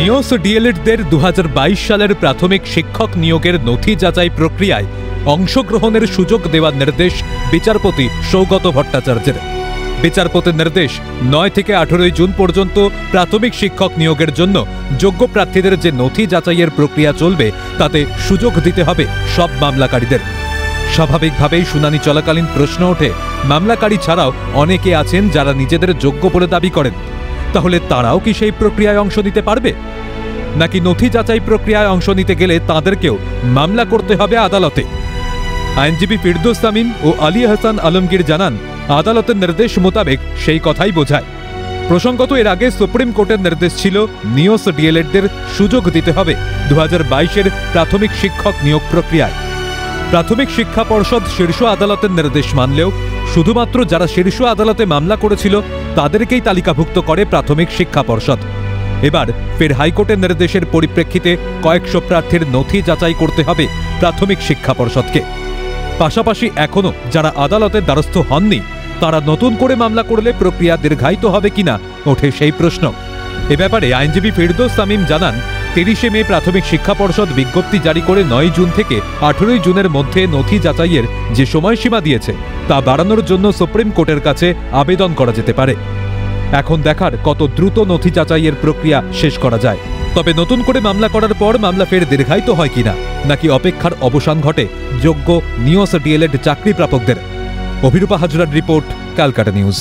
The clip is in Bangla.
নিওস ডিএলএডদের 2022 সালের প্রাথমিক শিক্ষক নিয়োগের নথি যাচাই প্রক্রিয়ায় অংশগ্রহণের সুযোগ দেওয়ার নির্দেশ বিচারপতি সৌগত ভট্টাচার্যের। বিচারপতির নির্দেশ 9 থেকে 18 জুন পর্যন্ত প্রাথমিক শিক্ষক নিয়োগের জন্য যোগ্য প্রার্থীদের যে নথি যাচাইয়ের প্রক্রিয়া চলবে তাতে সুযোগ দিতে হবে সব মামলাকারীদের। স্বাভাবিকভাবেই শুনানি চলাকালীন প্রশ্ন ওঠে, মামলাকারী ছাড়াও অনেকে আছেন যারা নিজেদের যোগ্য বলে দাবি করেন, তাহলে তারাও কি সেই প্রক্রিয়ায় অংশ নিতে পারবে, নাকি নথি যাচাই প্রক্রিয়ায় অংশ নিতে গেলে তাদেরকেও মামলা করতে হবে আদালতে? আইনজীবী ফিরদৌস তামিম ও আলী হাসান আলমগীর জানান, আদালতের নির্দেশ মোতাবেক সেই কথাই বোঝায়। প্রসঙ্গত এর আগে সুপ্রিম কোর্টের নির্দেশ ছিল নিওস ডিএলএডদের সুযোগ দিতে হবে 2022-এর প্রাথমিক শিক্ষক নিয়োগ প্রক্রিয়ায়। প্রাথমিক শিক্ষা পর্ষদ শীর্ষ আদালতের নির্দেশ মানলেও শুধুমাত্র যারা শীর্ষ আদালতে মামলা করেছিল তাদেরকেই তালিকাভুক্ত করে প্রাথমিক শিক্ষা পর্ষদ। এবার ফের হাইকোর্টের নির্দেশের পরিপ্রেক্ষিতে কয়েকশো প্রার্থীর নথি যাচাই করতে হবে প্রাথমিক শিক্ষা পর্ষদকে। পাশাপাশি এখনও যারা আদালতের দ্বারস্থ হননি তারা নতুন করে মামলা করলে প্রক্রিয়া দীর্ঘায়িত হবে কিনা ওঠে সেই প্রশ্ন। এ ব্যাপারে আইনজীবী ফিরদৌস তামিম জানান, 30 মে প্রাথমিক শিক্ষা পর্ষদ বিজ্ঞপ্তি জারি করে 9 জুন থেকে 18 জুনের মধ্যে নথি যাচাইয়ের যে সময়সীমা দিয়েছে তা বাড়ানোর জন্য সুপ্রিম কোর্টের কাছে আবেদন করা যেতে পারে। এখন দেখার কত দ্রুত নথি যাচাইয়ের প্রক্রিয়া শেষ করা যায়। তবে নতুন করে মামলা করার পর মামলা ফের দীর্ঘায়িত হয় কিনা, নাকি অপেক্ষার অবসান ঘটে যোগ্য নিওস ডিএলএড চাকরি প্রাপকদের। অভিরূপা হাজরার রিপোর্ট, ক্যালকাটা নিউজ।